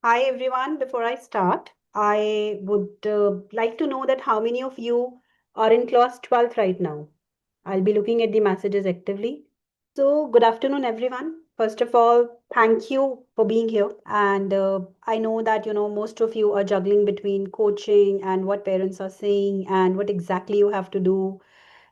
Hi everyone. Before I start, I would like to know that how many of you are in class 12th right now. I'll be looking at the messages actively. So, good afternoon, everyone. First of all, thank you for being here. And I know that, most of you are juggling between coaching and what parents are saying and what exactly you have to do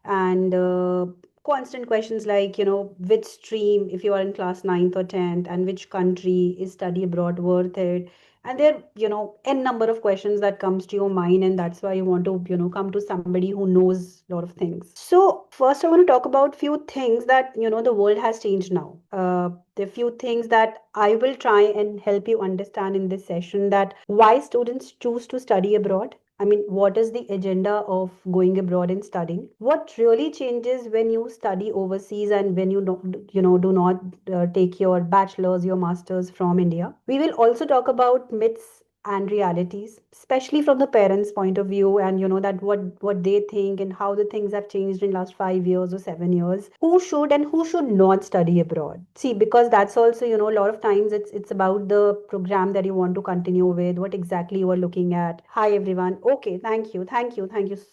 and constant questions like which stream if you are in class ninth or 10th, and which country is study abroad worth it, and there n number of questions that comes to your mind, and that's why you want to come to somebody who knows a lot of things. So first I want to talk about few things that the world has changed now. There are few things that I will try and help you understand in this session, that why students choose to study abroad. I mean, what is the agenda of going abroad and studying? What really changes when you study overseas and when you don't, do not take your bachelor's, your master's from India? We will also talk about myths and realities, especially from the parents' point of view, and that what they think and how the things have changed in last 5 years or 7 years. Who should and who should not study abroad? See, because that's also a lot of times it's about the program that you want to continue with, what exactly you are looking at. Hi everyone. Okay, thank you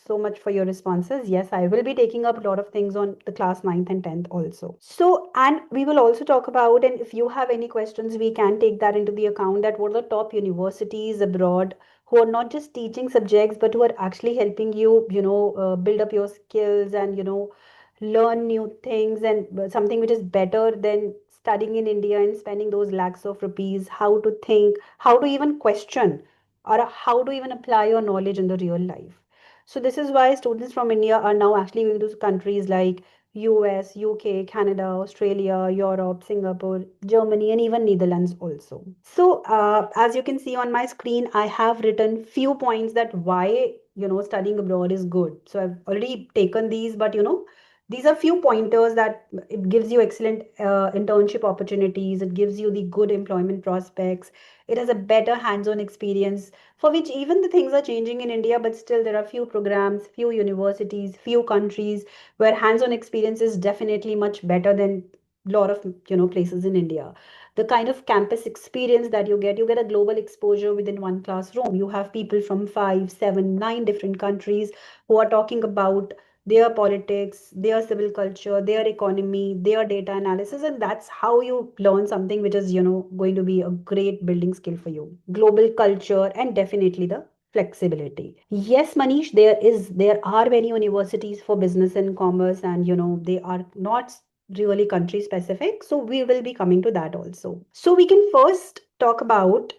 so much for your responses. Yes, I will be taking up a lot of things on the class ninth and 10th also. So, and we will also talk about, and if you have any questions, we can take that into the account, that what are the top universities abroad who are not just teaching subjects but who are actually helping you build up your skills and learn new things, and something which is better than studying in India and spending those lakhs of rupees. How to think, how to even question, or how to even apply your knowledge in the real life. So this is why students from India are now actually going to countries like US, UK, Canada, Australia, Europe, Singapore, Germany, and even Netherlands also. So as you can see on my screen, I have written few points that why studying abroad is good. So I've already taken these, but these are few pointers that it gives you excellent internship opportunities. It gives you the good employment prospects. It has a better hands-on experience, for which even the things are changing in India, but still there are few programs, few universities, few countries where hands-on experience is definitely much better than a lot of places in India. The kind of campus experience that you get a global exposure within one classroom. You have people from 5, 7, 9 different countries who are talking about their politics, their civil culture, their economy, their data analysis, and that's how you learn something which is, going to be a great building skill for you. Global culture and definitely the flexibility. Yes, Manish, there are many universities for business and commerce, and they are not really country specific. So we will be coming to that also. We can first talk about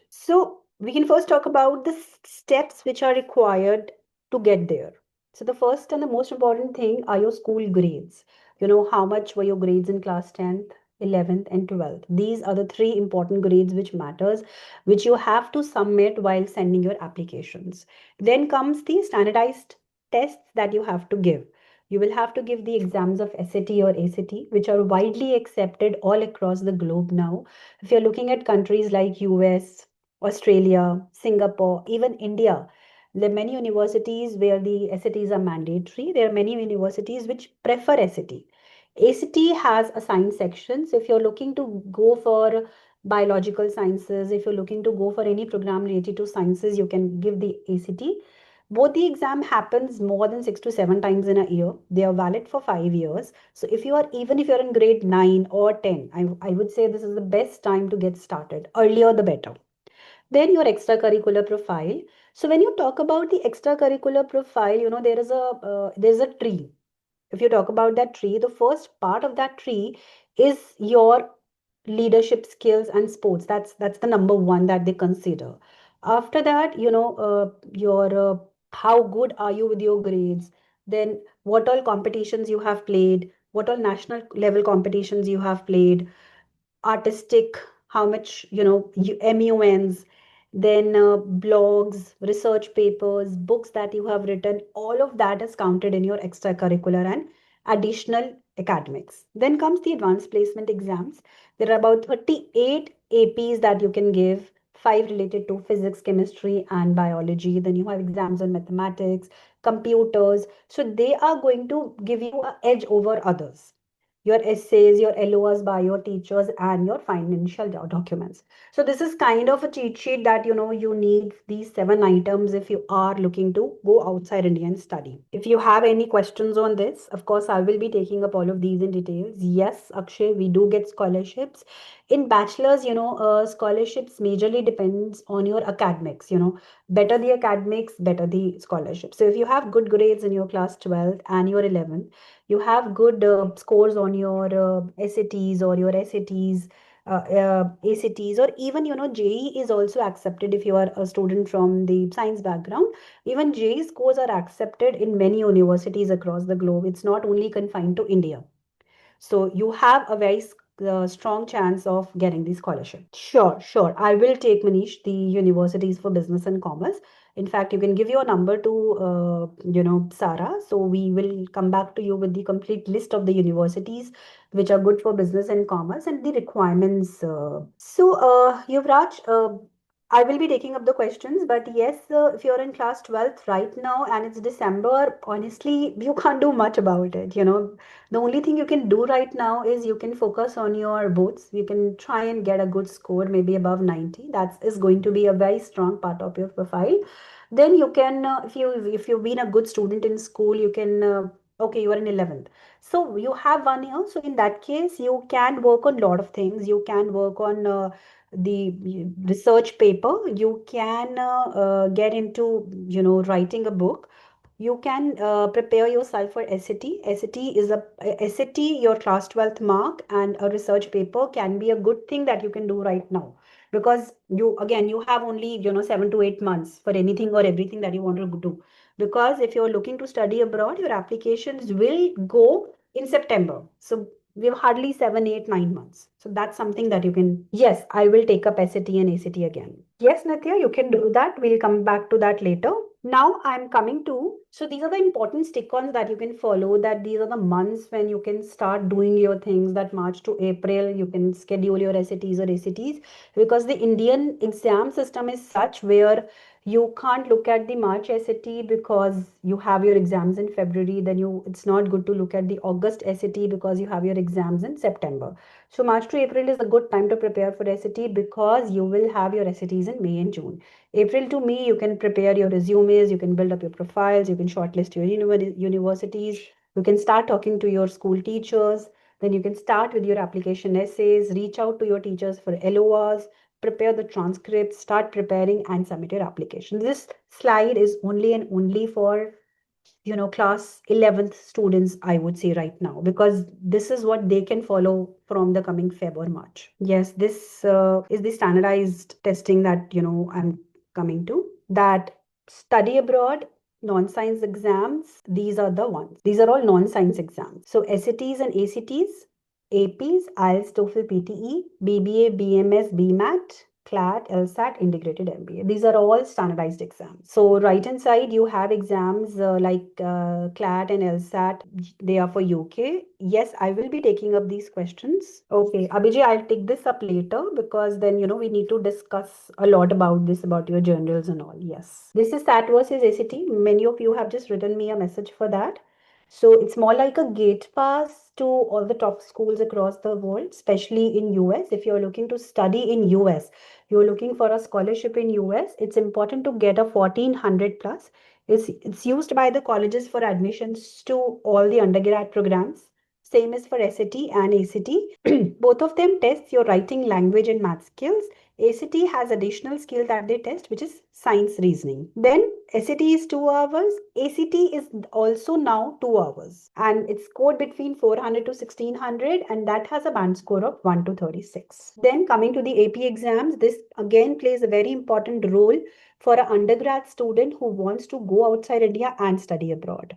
the steps which are required to get there. So the first and the most important thing are your school grades. How much were your grades in class 10th, 11th, and 12th? These are the three important grades which matters, which you have to submit while sending your applications. Then comes the standardized tests that you have to give. You will have to give the exams of SAT or ACT, which are widely accepted all across the globe now. If you're looking at countries like US, Australia, Singapore, even India, there are many universities where the SATs are mandatory. There are many universities which prefer SAT. ACT has a science section. So if you're looking to go for biological sciences, if you're looking to go for any program related to sciences, you can give the ACT. Both the exam happens more than 6 to 7 times in a year. They are valid for 5 years. So even if you're in grade 9 or 10, I would say this is the best time to get started. Earlier the better. Then your extracurricular profile. So when you talk about the extracurricular profile, there's a tree. If you talk about that tree, the first part of that tree is your leadership skills and sports. That's the number one that they consider. After that, your how good are you with your grades? Then what all competitions you have played? What all national level competitions you have played? Artistic, how much MUNs, then blogs, research papers, books that you have written, all of that is counted in your extracurricular and additional academics. Then comes the advanced placement exams. There are about 38 APs that you can give, five related to physics, chemistry, and biology. Then you have exams on mathematics, computers. So they are going to give you an edge over others. your essays, your LOS by your teachers, and your financial documents. So this is kind of a cheat sheet that you need these 7 items if you are looking to go outside India and study. If you have any questions on this, of course, I will be taking up all of these in details. Yes, Akshay, we do get scholarships. In bachelor's, scholarships majorly depends on your academics. Better the academics, better the scholarship. So if you have good grades in your class 12th and your 11th, you have good scores on your SATs or your SATs, ACTs, or even JEE is also accepted if you are a student from the science background. Even JEE scores are accepted in many universities across the globe. It's not only confined to India. So you have a very strong chance of getting the scholarship. Sure, sure. I will take, Manish, the universities for business and commerce. In fact, you can give your number to, Sarah. So we will come back to you with the complete list of the universities which are good for business and commerce and the requirements. Yuvraj, I will be taking up the questions, but yes, if you're in class 12th right now and it's December, honestly, you can't do much about it. The only thing you can do right now is you can focus on your boards. You can try and get a good score, maybe above 90. That is going to be a very strong part of your profile. Then you can, if you've been a good student in school, you can, okay, you are in 11th. So you have 1 year. So in that case, you can work on a lot of things. You can work on the research paper. You can get into, writing a book. You can prepare yourself for SAT. SAT, your class 12th mark and a research paper can be a good thing that you can do right now, because you have only 7 to 8 months for anything or everything that you want to do. Because if you're looking to study abroad, your applications will go in September. So we have hardly 7, 8, 9 months. So that's something that you can. Yes, I will take up SAT and ACT again. Yes, Nitya, you can do that. We'll come back to that later. Now I'm coming to, so these are the important stick-ons that you can follow, that these are the months when you can start doing your things, that March to April, you can schedule your SATs or ACTs, because the Indian exam system is such where you can't look at the March SAT because you have your exams in February, then it's not good to look at the August SAT because you have your exams in September. So March to April is a good time to prepare for SAT because you will have your SATs in May and June. April to May, you can prepare your resumes, you can build up your profiles, you can shortlist your universities, you can start talking to your school teachers, then you can start with your application essays, reach out to your teachers for LORs, prepare the transcripts, start preparing and submit your application. This slide is only and only for class 11th students, I would say right now, because this is what they can follow from the coming Feb or March. Yes, this is the standardized testing that, I'm coming to. That study abroad, non-science exams, these are the ones. These are all non-science exams. So SATs and ACTs, APs, IELTS, TOEFL, PTE, BBA, BMS, BMAT, CLAT, LSAT, integrated MBA. These are all standardized exams. So right hand side, you have exams like CLAT and LSAT. They are for UK. Yes, I will be taking up these questions. Okay, Abhijay, I'll take this up later because then, we need to discuss a lot about this, about your journals and all. Yes. This is SAT versus ACT. Many of you have just written me a message for that. So it's more like a gate pass to all the top schools across the world, especially in US. If you're looking to study in US, you're looking for a scholarship in US, it's important to get a 1400 plus. It's used by the colleges for admissions to all the undergrad programs. Same is for SAT and ACT. Both of them test your writing, language, and math skills. ACT has additional skill that they test, which is science reasoning. Then SAT is 2 hours. ACT is also now 2 hours. And it's scored between 400 to 1600, and that has a band score of 1 to 36. Then coming to the AP exams, this again plays a very important role for an undergrad student who wants to go outside India and study abroad.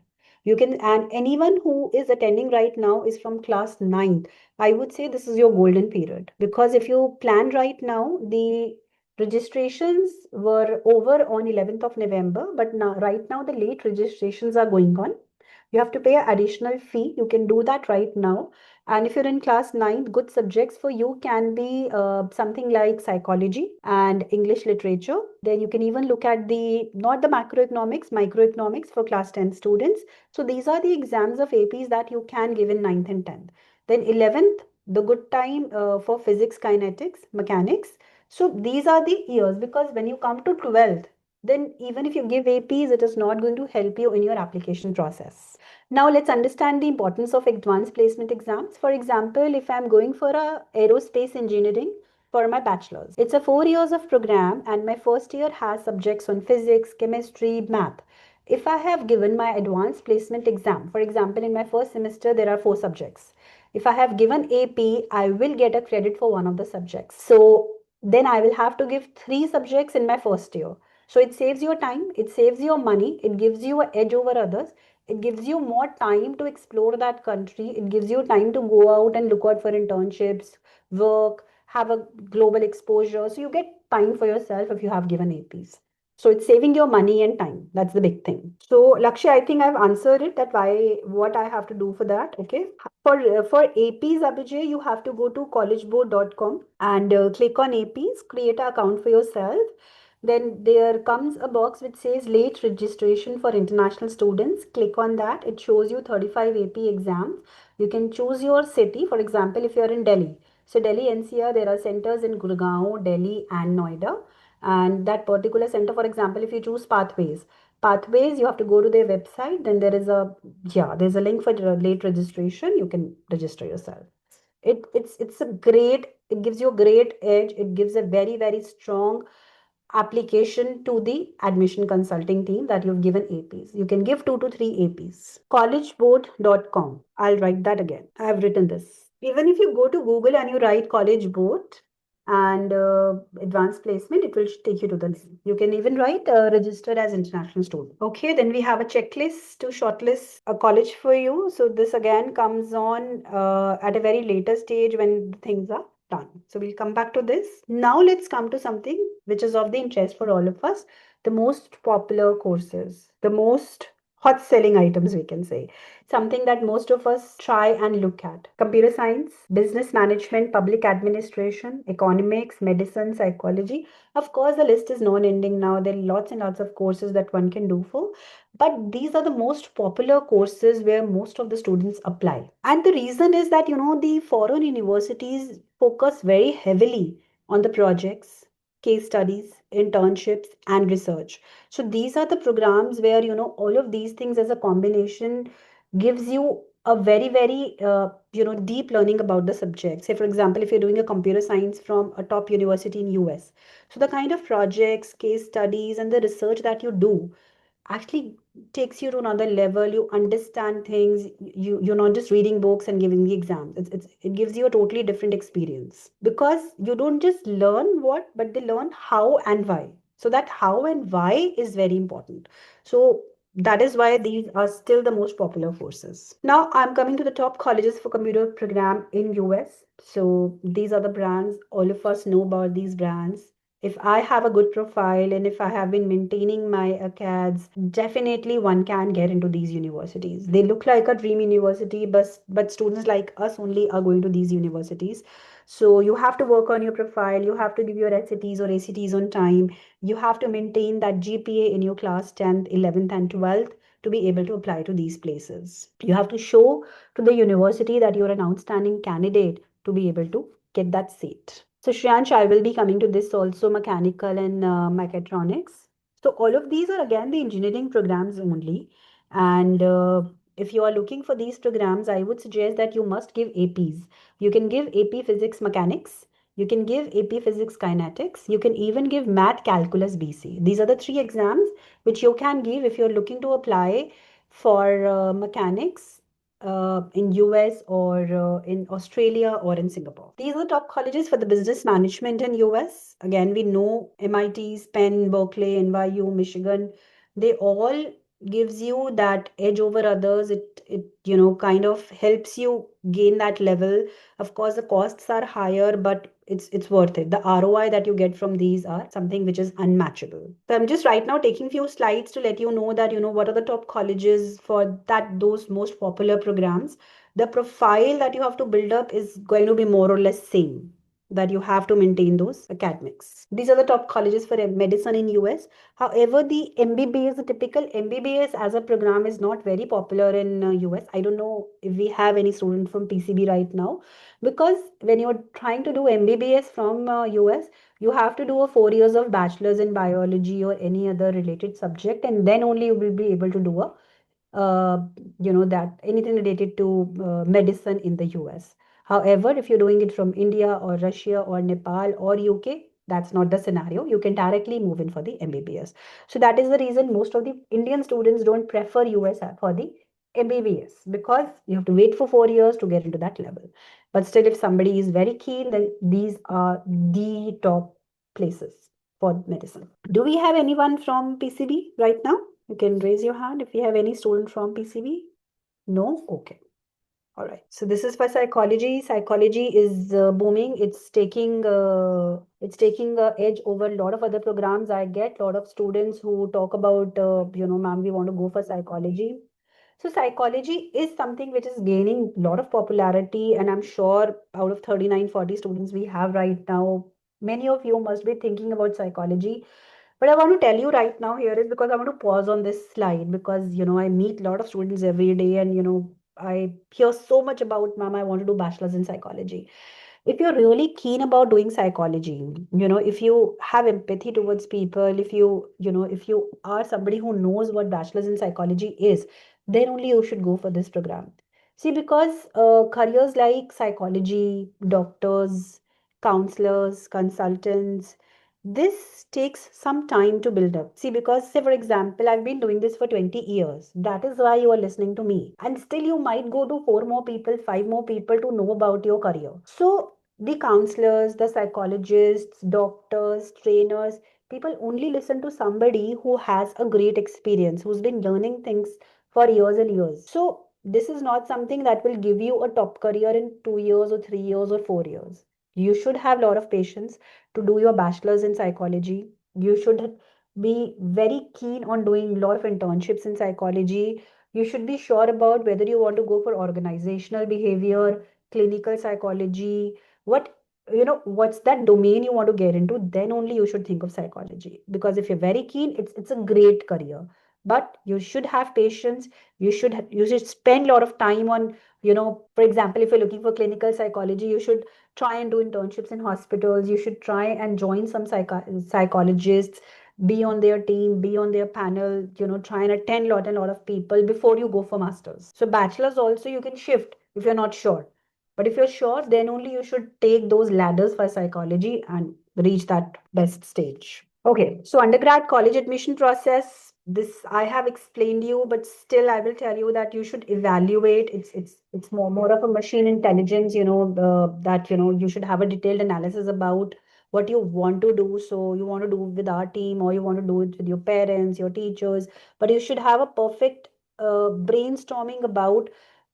And anyone who is attending right now is from class 9th. I would say this is your golden period, because if you plan right now, the registrations were over on 11th of November, but now, right now, the late registrations are going on. You have to pay an additional fee. You can do that right now. And if you're in class 9th, good subjects for you can be something like psychology and English literature. Then you can even look at not the macroeconomics, microeconomics for class 10 students. So these are the exams of APs that you can give in 9th and 10th. Then 11th, the good time for physics, kinetics, mechanics. So these are the years, because when you come to 12th, then even if you give APs, it is not going to help you in your application process. Now let's understand the importance of advanced placement exams. For example, if I'm going for a aerospace engineering for my bachelor's, it's a 4 years of program, and my first year has subjects on physics, chemistry, math. If I have given my advanced placement exam, for example, in my first semester, there are 4 subjects. If I have given AP, I will get a credit for one of the subjects. So then I will have to give 3 subjects in my first year. So it saves your time, it saves your money, it gives you an edge over others, it gives you more time to explore that country, it gives you time to go out and look out for internships, work, have a global exposure. So you get time for yourself if you have given APs. So it's saving your money and time. That's the big thing. So Lakshya, I think I've answered it, that why what I have to do for that. Okay. For APs, Abhijay, you have to go to collegeboard.com and click on APs, create an account for yourself. Then there comes a box which says late registration for international students. Click on that. It shows you 35 AP exams. You can choose your city. For example, if you're in Delhi. So Delhi NCR, there are centers in Gurgaon, Delhi and Noida. And that particular center, for example, if you choose pathways, you have to go to their website. Then there's a link for late registration. You can register yourself. It gives you a great edge. It gives a very, very strong application to the admission consulting team that you've given APs. You can give 2 to 3 APs. Collegeboard.com. I'll write that again. I have written this. Even if you go to Google and you write College Board and advanced placement, it will take you to the link. You can even write registered as international student. Okay, then we have a checklist to shortlist a college for you. So this again comes on at a very later stage when things are done. So we'll come back to this. Now let's come to something which is of the interest for all of us, the most popular courses, the most hot selling items, we can say, something that most of us try and look at: computer science, business management, public administration, economics, medicine, psychology. Of course, the list is non-ending now. There are lots and lots of courses that one can do for, but these are the most popular courses where most of the students apply. And the reason is that, the foreign universities focus very heavily on the projects, case studies, internships, and research. So these are the programs where, all of these things as a combination gives you a very, very, deep learning about the subject. Say, for example, if you're doing a computer science from a top university in US, so the kind of projects, case studies, and the research that you do actually takes you to another level. You understand things. You're not just reading books and giving the exams. It gives you a totally different experience, because you don't just learn what, but they learn how and why. So that how and why is very important. So that is why these are still the most popular courses. Now I'm coming to the top colleges for computer program in US. So these are the brands. All of us know about these brands. If I have a good profile and if I have been maintaining my ACADS, definitely one can get into these universities. They look like a dream university, but students like us only are going to these universities. So you have to work on your profile, you have to give your SATs or ACTs on time, you have to maintain that GPA in your class 10th, 11th, and 12th to be able to apply to these places. You have to show to the university that you're an outstanding candidate to be able to get that seat. So Shriyansh, I will be coming to this also, mechanical and mechatronics. So all of these are again the engineering programs only. And if you are looking for these programs, I would suggest that you must give APs. You can give AP Physics Mechanics. You can give AP Physics Kinetics. You can even give Math Calculus BC. These are the 3 exams which you can give if you're looking to apply for mechanics in US or in Australia or in Singapore. These are the top colleges for the business management in US. Again, we know MIT, Penn, Berkeley, NYU, Michigan. They all gives you that edge over others. It kind of helps you gain that level. Of course, the costs are higher, but it's worth it. The ROI that you get from these are something which is unmatchable. So I'm just right now taking few slides to let you know that what are the top colleges for those most popular programs. The profile that you have to build up is going to be more or less same. that you have to maintain those academics. These are the top colleges for medicine in US. However, the MBBS, the typical MBBS as a program is not very popular in US. I don't know if we have any student from PCB right now, because when you're trying to do MBBS from US, you have to do a 4 years of bachelor's in biology or any other related subject, and then only you will be able to do a uh, that anything related to medicine in the US. However, if you're doing it from India or Russia or Nepal or UK, that's not the scenario. You can directly move in for the MBBS. So that is the reason most of the Indian students don't prefer US for the MBBS, because you have to wait for 4 years to get into that level. But still, if somebody is very keen, then these are the top places for medicine. Do we have anyone from PCB right now? You can raise your hand if you have any student from PCB. No? Okay. All right. So this is for psychology. Psychology is booming. It's taking a edge over a lot of other programs. I get a lot of students who talk about, ma'am, we want to go for psychology. So psychology is something which is gaining a lot of popularity, and I'm sure out of 39, 40 students we have right now, many of you must be thinking about psychology. But I want to tell you right now here is because I want to pause on this slide, because I meet a lot of students every day, and I hear so much about, ma'am, I want to do bachelor's in psychology. If you're really keen about doing psychology, if you have empathy towards people, if you are somebody who knows what bachelor's in psychology is, then only you should go for this program. See, because careers like psychology, doctors, counselors, consultants, this takes some time to build up. See, because, say, for example, I've been doing this for 20 years. That is why you are listening to me. And still, you might go to four more people, five more people to know about your career. So, the counselors, the psychologists, doctors, trainers, people only listen to somebody who has a great experience, who's been learning things for years and years. So, this is not something that will give you a top career in 2 years or 3 years or 4 years. You should have a lot of patience to do your bachelor's in psychology. You should be very keen on doing a lot of internships in psychology. You should be sure about whether you want to go for organizational behavior, clinical psychology, what's that domain you want to get into, then only you should think of psychology. Because if you're very keen, it's a great career. But you should have patience. You should spend a lot of time on, for example, if you're looking for clinical psychology, you should try and do internships in hospitals. You should try and join some psychologists, be on their team, be on their panel, try and attend lot of people before you go for masters. So bachelor's also you can shift if you're not sure. But if you're sure, then only you should take those ladders for psychology and reach that best stage. Okay, so undergrad college admission process, this I have explained you, but still I will tell you that you should evaluate. It's more of a machine intelligence, that you should have a detailed analysis about what you want to do. So you want to do with our team, or you want to do it with your parents, your teachers, but you should have a perfect brainstorming about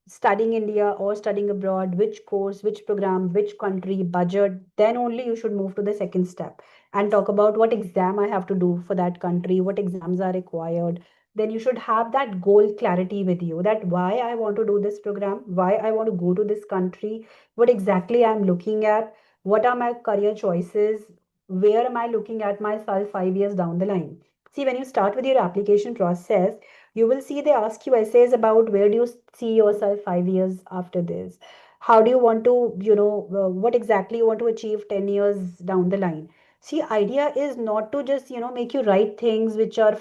studying India or studying abroad, which course, which program, which country, budget. Then only you should move to the second step and talk about what exam I have to do for that country, what exams are required. Then you should have that goal clarity with you, that why I want to do this program, why I want to go to this country, what exactly I'm looking at, what are my career choices, where am I looking at myself 5 years down the line. See, when you start with your application process, you will see they ask you essays about where do you see yourself 5 years after this. How do you want to, what exactly you want to achieve 10 years down the line. See, idea is not to just, make you write things which are,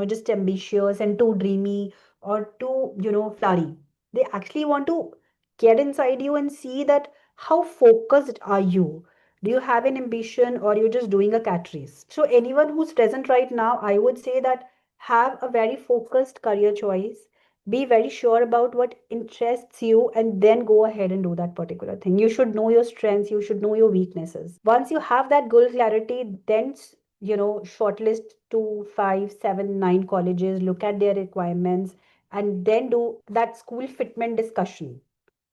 just ambitious and too dreamy or too, flowery. They actually want to get inside you and see that how focused are you? Do you have an ambition, or you're just doing a cat race? So anyone who's present right now, I would say that have a very focused career choice. Be very sure about what interests you, and then go ahead and do that particular thing. You should know your strengths, you should know your weaknesses. Once you have that goal clarity, then shortlist 2, 5, 7, 9 colleges, look at their requirements, and then do that school fitment discussion,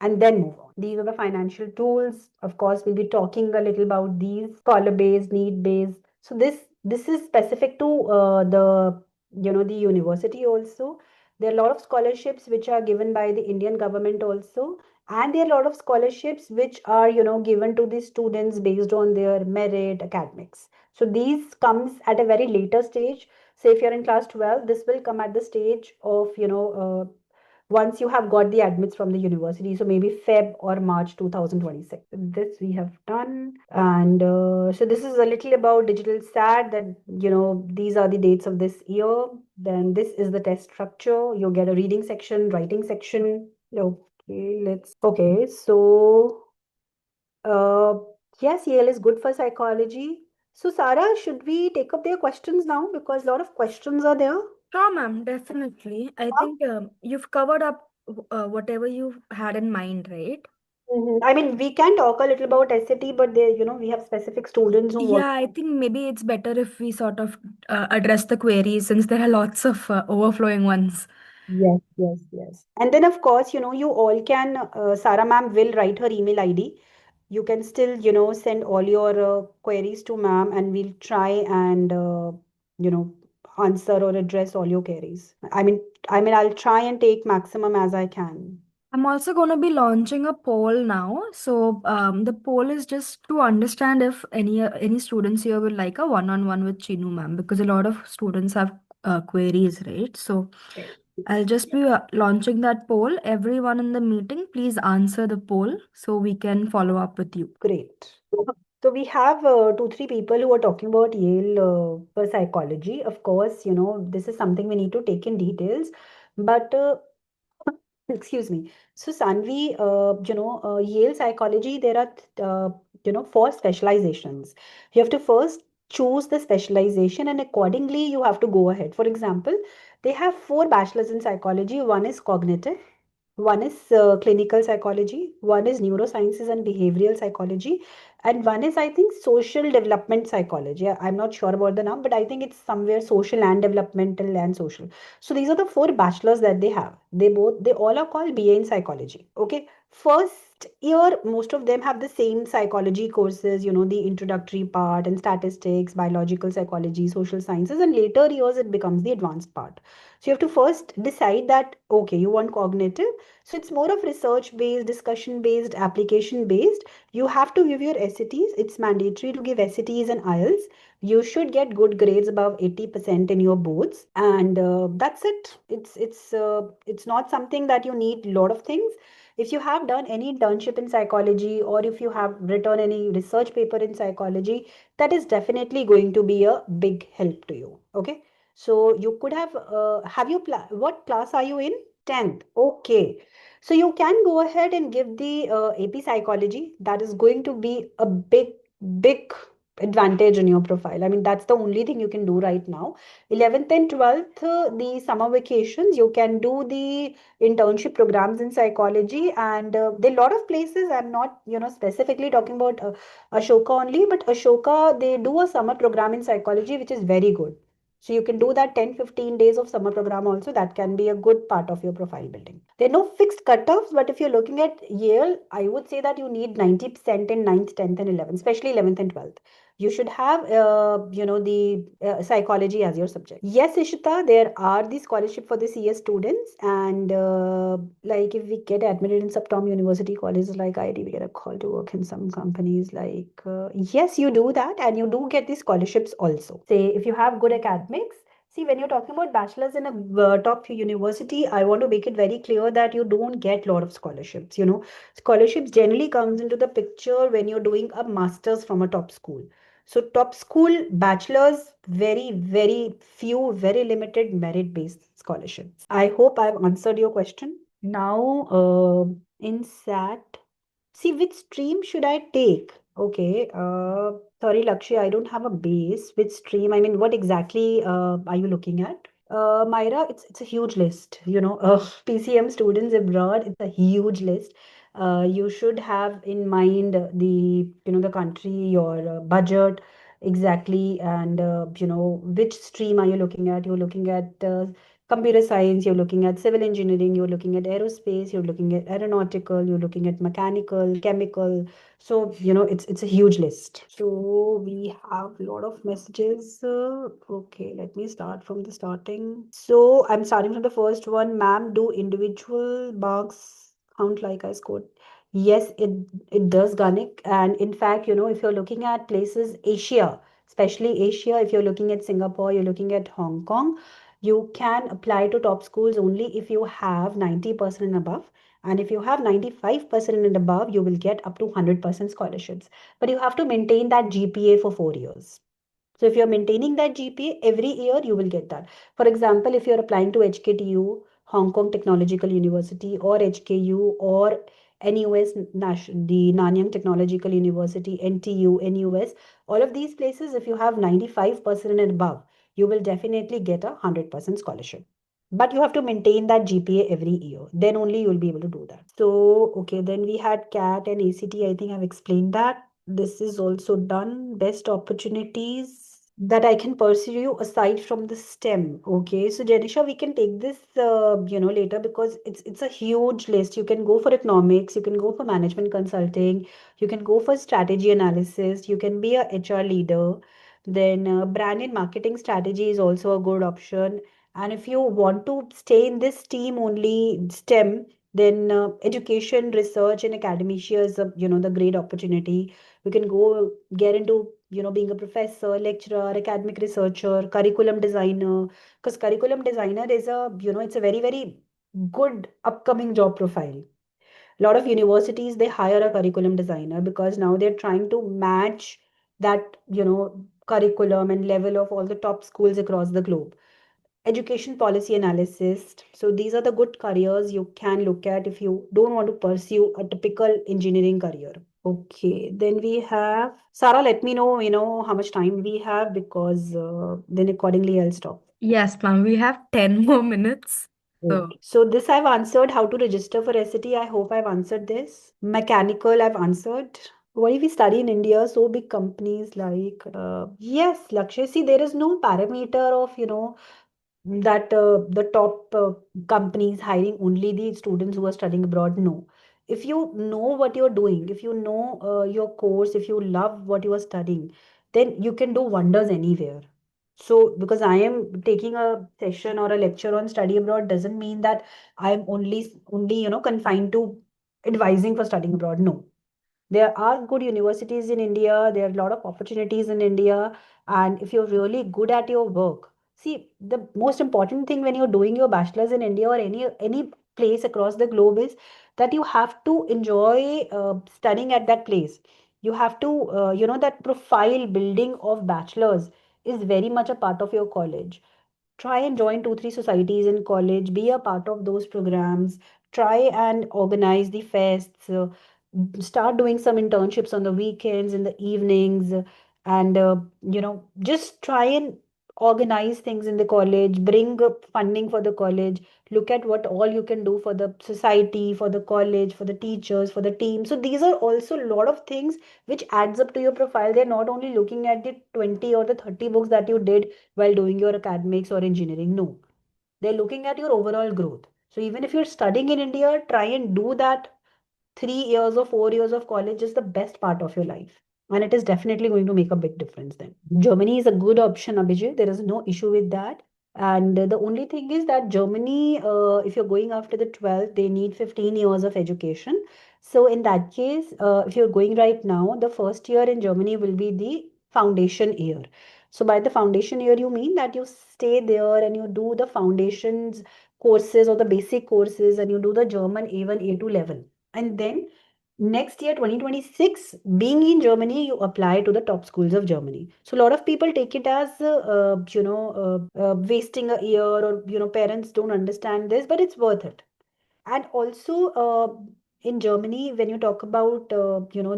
and then move on. These are the financial tools. Of course, we'll be talking a little about these: scholar based, need based. So this is specific to the university also. There are a lot of scholarships which are given by the Indian government also, And there are a lot of scholarships which are, given to the students based on their merit academics. So these comes at a very later stage. Say if you're in class 12, this will come at the stage of, once you have got the admits from the university. So maybe Feb or March 2026. This we have done. And so this is a little about digital SAT, that, these are the dates of this year. Then this is the test structure. You get a reading section, writing section. Okay, so uh, yes, Yale is good for psychology. So, Sarah, should we take up their questions now? Because a lot of questions are there. Sure, ma'am, definitely. I think you've covered up whatever you had in mind, right? I mean, we can talk a little about SAT, but there, we have specific students who want. Yeah, I think maybe it's better if we sort of address the queries since there are lots of overflowing ones. Yes, yes, yes. And then, of course, you all can, Sarah ma'am will write her email ID. You can still, send all your queries to ma'am, and we'll try and, you know, answer or address all your queries. I'll try and take maximum as I can. I'm also going to be launching a poll now. So the poll is just to understand if any students here would like a one-on-one with Chinu ma'am because a lot of students have queries, right? So Okay. I'll just be launching that poll. Everyone in the meeting, please answer the poll so we can follow up with you. Great. So we have two, three people who are talking about Yale for psychology. Of course, this is something we need to take in details. But excuse me. So, Sanvi, Yale psychology, there are, four specializations. You have to first choose the specialization, and accordingly, you have to go ahead. For example, they have four bachelors in psychology. One is cognitive, one is clinical psychology, one is neurosciences and behavioral psychology, and one is, I think, social development psychology. I'm not sure about the name, but I think it's somewhere social and developmental and social. So these are the four bachelors that they have. They all are called BA in psychology. Okay. First year, most of them have the same psychology courses, the introductory part and statistics, biological psychology, social sciences, and later years it becomes the advanced part. So you have to first decide that, okay, you want cognitive. So it's more of research based, discussion based, application based. You have to give your SATs. It's mandatory to give SATs and IELTS. You should get good grades above 80% in your boards, and that's it. It's not something that you need a lot of things. If you have done any internship in psychology, or if you have written any research paper in psychology, that is definitely going to be a big help to you. Okay. So you could have you, what class are you in? 10th. Okay. So you can go ahead and give the AP psychology. That is going to be a big, big advantage in your profile. I mean, that's the only thing you can do right now. 11th and 12th, the summer vacations, you can do the internship programs in psychology. And there are a lot of places, I'm not, specifically talking about Ashoka only, but Ashoka, they do a summer program in psychology, which is very good. So you can do that 10, 15 days of summer program also. That can be a good part of your profile building. There are no fixed cutoffs, but if you're looking at Yale, I would say that you need 90% in ninth, 10th, and 11th, especially 11th and 12th. You should have, the psychology as your subject. Yes, Ishita, there are the scholarship for the CS students. And like if we get admitted in some top university colleges like IIT, we get a call to work in some companies like, yes, you do that. And you do get the scholarships also. Say, if you have good academics, see, when you're talking about bachelor's in a top university, I want to make it very clear that you don't get a lot of scholarships. Scholarships generally comes into the picture when you're doing a master's from a top school. So top school bachelor's, very, very few, very limited merit-based scholarships. I hope I've answered your question. Now, in SAT, see, which stream should I take? Okay, sorry, Lakshya, I don't have a base. Which stream? I mean, what exactly are you looking at? Myra, it's a huge list. PCM students abroad, it's a huge list. You should have in mind the country, your budget exactly, and which stream are you looking at? You're looking at computer science, you're looking at civil engineering, you're looking at aerospace, you're looking at aeronautical, you're looking at mechanical, chemical. So, it's a huge list. So we have a lot of messages. Okay, let me start from the starting. So I'm starting from the first one. Ma'am, do individual marks Count like I scored. Yes, it does, Ganik. And in fact, if you're looking at places, Asia, especially Asia, if you're looking at Singapore, you're looking at Hong Kong, you can apply to top schools only if you have 90% and above. And if you have 95% and above, you will get up to 100% scholarships. But you have to maintain that GPA for 4 years. So if you're maintaining that GPA every year, you will get that. For example, if you're applying to HKTU, Hong Kong Technological University, or HKU, or NUS, the Nanyang Technological University, NTU, NUS, all of these places, if you have 95% and above, you will definitely get a 100% scholarship. But you have to maintain that GPA every year. Then only you will be able to do that. So, okay, then we had CAT and ACT. I think I've explained that. This is also done. Best opportunities that I can pursue aside from the STEM. Okay, so Janisha, we can take this, later because it's a huge list. You can go for economics, you can go for management consulting, you can go for strategy analysis, you can be a HR leader. Then brand and marketing strategy is also a good option. And if you want to stay in this team only STEM, then education, research, and academia is the great opportunity. You can go get into being a professor, lecturer, academic researcher, curriculum designer, because curriculum designer is it's a very, very good upcoming job profile. A lot of universities, they hire a curriculum designer because now they're trying to match that curriculum and level of all the top schools across the globe. Education policy analysis, so these are the good careers you can look at if you don't want to pursue a typical engineering career. Okay, then we have Sarah. Let me know, how much time we have because then accordingly I'll stop. Yes, ma'am. We have 10 more minutes. So, Okay. So this I've answered. How to register for SAT. I hope I've answered this. Mechanical, I've answered. What if we study in India? So big companies like yes, Lakshay. See, there is no parameter of that the top companies hiring only the students who are studying abroad. No, if you know what you're doing, if you know your course, if you love what you are studying, then you can do wonders anywhere. So because I am taking a session or a lecture on study abroad doesn't mean that I am only confined to advising for studying abroad. No, there are good universities in India. There are a lot of opportunities in India. And if you're really good at your work, see, the most important thing when you're doing your bachelor's in India or any place across the globe is that you have to enjoy studying at that place. You have to, that profile building of bachelor's is very much a part of your college. Try and join 2 3 societies in college, be a part of those programs, try and organize the fests, start doing some internships on the weekends, in the evenings, and just try and organize things in the college, bring up funding for the college, look at what all you can do for the society, for the college, for the teachers, for the team. So these are also a lot of things which adds up to your profile. They're not only looking at the 20 or the 30 books that you did while doing your academics or engineering. No, they're looking at your overall growth. So even if you're studying in India, try and do that 3 years or 4 years of college is the best part of your life. And it is definitely going to make a big difference then. Germany is a good option, Abhijit. There is no issue with that. And the only thing is that Germany, if you're going after the 12th, they need 15 years of education. So in that case, if you're going right now, the first year in Germany will be the foundation year. So by the foundation year, you mean that you stay there and you do the foundations courses or the basic courses and you do the German A1, A2 level. And then next year, 2026, being in Germany, you apply to the top schools of Germany. So a lot of people take it as, wasting a year or, parents don't understand this, but it's worth it. And also, in Germany, when you talk about,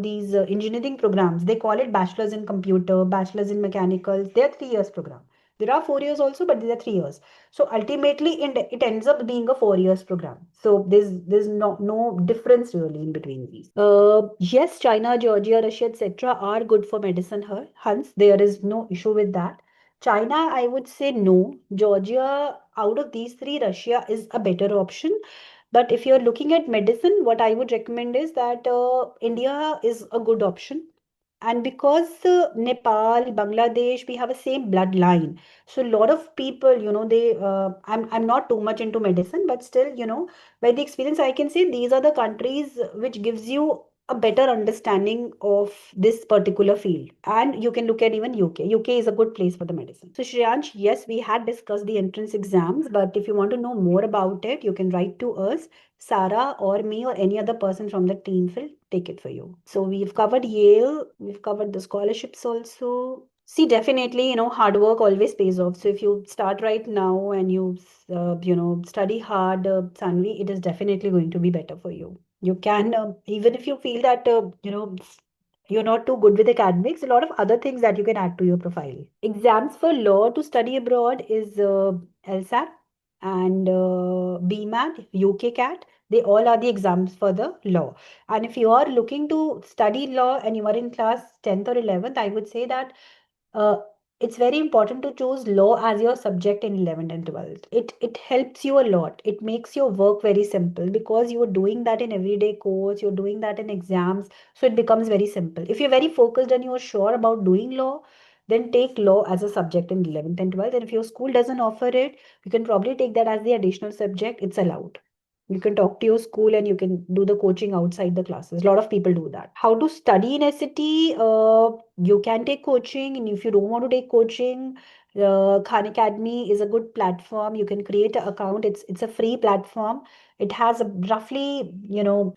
these engineering programs, they call it bachelor's in computer, bachelor's in mechanicals. They're 3 years program. There are 4 years also, but these are 3 years. So ultimately, it ends up being a 4 years program. So there's no difference really in between these. Yes, China, Georgia, Russia, etc. are good for medicine. Hence, there is no issue with that. China, I would say no. Georgia, out of these three, Russia is a better option. But if you're looking at medicine, what I would recommend is that India is a good option. And because Nepal, Bangladesh, we have a same bloodline. So a lot of people, I'm not too much into medicine, but still, by the experience, I can say these are the countries which gives you a better understanding of this particular field. And you can look at even UK. UK is a good place for the medicine. So Shreyansh, yes, we had discussed the entrance exams, but if you want to know more about it, you can write to us. Sarah or me or any other person from the team will take it for you. So we've covered Yale, we've covered the scholarships also. See, definitely, hard work always pays off. So if you start right now and study hard, Sanvi, it is definitely going to be better for you. You can, even if you feel that, you're not too good with academics, a lot of other things that you can add to your profile. Exams for law to study abroad is LSAT and BMAT, UK CAT. They all are the exams for the law. And if you are looking to study law and you are in class 10th or 11th, I would say that uh, it's very important to choose law as your subject in 11th and 12th. It helps you a lot. It makes your work very simple because you are doing that in everyday course, you're doing that in exams, so it becomes very simple. If you're very focused and you're sure about doing law, then take law as a subject in 11th and 12th. And if your school doesn't offer it, you can probably take that as the additional subject. It's allowed. You can talk to your school and you can do the coaching outside the classes. A lot of people do that. How to study in SCT? You can take coaching, and if you don't want to take coaching, Khan Academy is a good platform. You can create an account. It's a free platform. It has roughly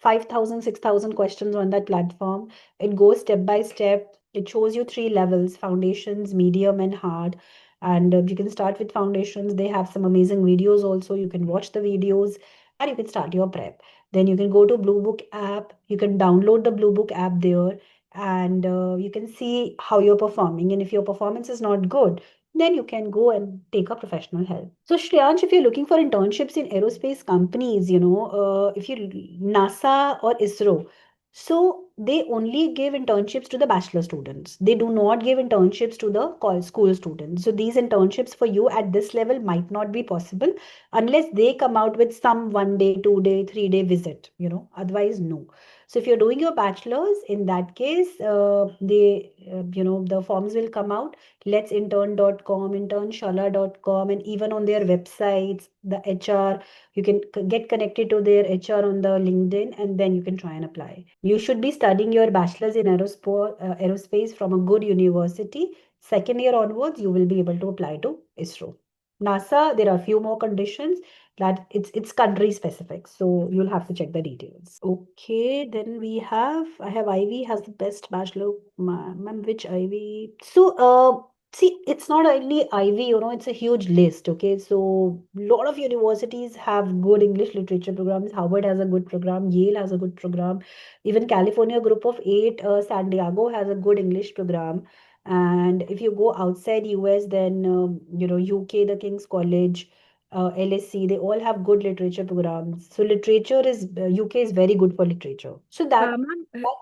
5,000 6,000 questions on that platform. It goes step by step. It shows you three levels: foundations, medium, and hard. And you can start with foundations. They have some amazing videos also. You can watch the videos and you can start your prep. Then you can go to Blue Book app. You can download the Blue Book app there, and you can see how you're performing. And if your performance is not good, then you can go and take a professional help. So Shreyansh, if you're looking for internships in aerospace companies, if you NASA or ISRO, so they only give internships to the bachelor students. They do not give internships to the school students. So these internships for you at this level might not be possible unless they come out with some 1 day, 2 day, 3 day visit, otherwise, no. So if you're doing your bachelor's, in that case, the forms will come out. Let'sintern.com, internshala.com, and even on their websites, the HR, you can get connected to their HR on the LinkedIn, and then you can try and apply. You should be studying your bachelor's in aerospace from a good university. Second year onwards, you will be able to apply to ISRO. NASA, there are a few more conditions that it's country specific, so you'll have to check the details. Okay, then I have Ivy has the best bachelor. Ma'am, which Ivy? So, see, it's not only Ivy, it's a huge list. Okay, so a lot of universities have good English literature programs. Harvard has a good program. Yale has a good program. Even California Group of Eight, San Diego has a good English program. And if you go outside US, then UK, the King's College, LSC, they all have good literature programs. So literature is UK is very good for literature. So Ma'am,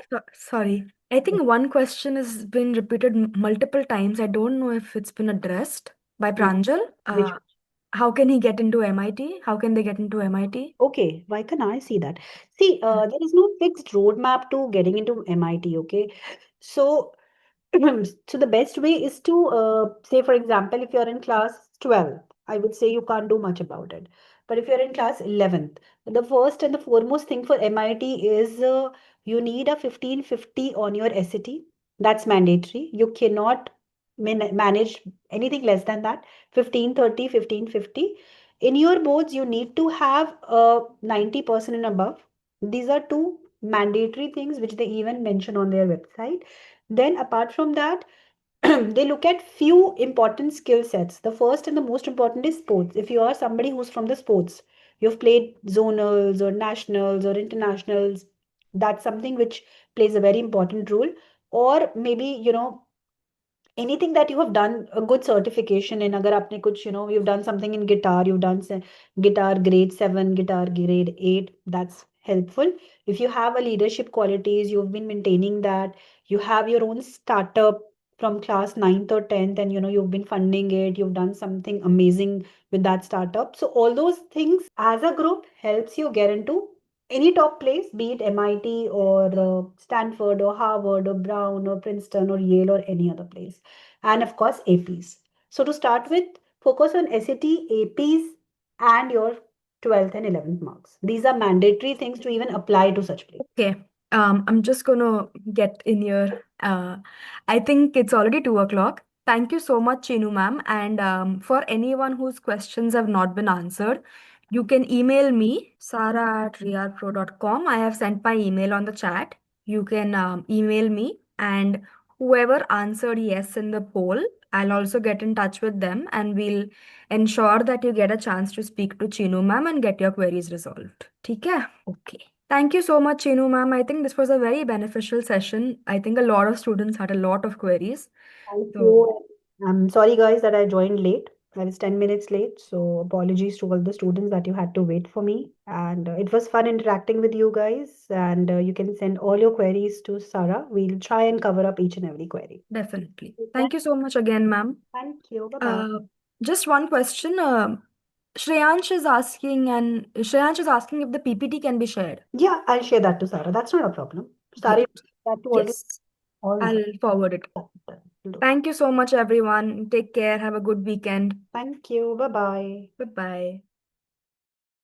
that sorry. I think one question has been repeated multiple times. I don't know if it's been addressed by oh, Pranjal. which How can he get into MIT? How can they get into MIT? okay, why can I see that? See, there is no fixed roadmap to getting into MIT. Okay, so so the best way is to say, for example, if you're in class 12, I would say you can't do much about it. But if you're in class 11th, the first and the foremost thing for MIT is you need a 1550 on your SAT. That's mandatory. You cannot manage anything less than that. 1530, 1550. In your boards, you need to have 90% and above. These are two mandatory things which they even mention on their website. Then apart from that, they look at few important skill sets. The first and the most important is sports. If you are somebody who's from the sports, you've played zonals or nationals or internationals, that's something which plays a very important role. Or maybe, anything that you have done a good certification in, agar aapne kuch, you've done something in guitar, you've done guitar grade 7, guitar grade 8, that's helpful. If you have a leadership qualities, you've been maintaining that, you have your own startup from class 9th or 10th, and you've been funding it, you've done something amazing with that startup. So all those things as a group helps you get into any top place, be it MIT or Stanford or Harvard or Brown or Princeton or Yale or any other place. And of course, APs. So to start with, focus on SAT, APs, and your 12th and 11th marks. These are mandatory things to even apply to such place. Okay. I'm just gonna get in here. I think it's already 2 o'clock. Thank you so much, Chinu ma'am. And for anyone whose questions have not been answered, you can email me, sarah@rearpro.com. I have sent my email on the chat. You can email me, and whoever answered yes in the poll, I'll also get in touch with them, and we'll ensure that you get a chance to speak to Chinu ma'am and get your queries resolved. ठीक है? Okay. Thank you so much, Chinu ma'am. I think this was a very beneficial session. I think a lot of students had a lot of queries. Thank So you. I'm sorry, guys, that I joined late. I was 10 minutes late, so apologies to all the students that you had to wait for me. And it was fun interacting with you guys. And you can send all your queries to Sarah. We'll try and cover up each and every query. definitely. Okay. Thank you so much again, ma'am. Thank you. Bye bye. Uh, just one question. Shreyansh is asking if the PPT can be shared. Yeah, I'll share that to Sarah. That's not a problem. Sarah, Great. that to Yes. all I'll forward it. Thank you so much, everyone. Take care. Have a good weekend. Thank you. Bye bye. Bye bye.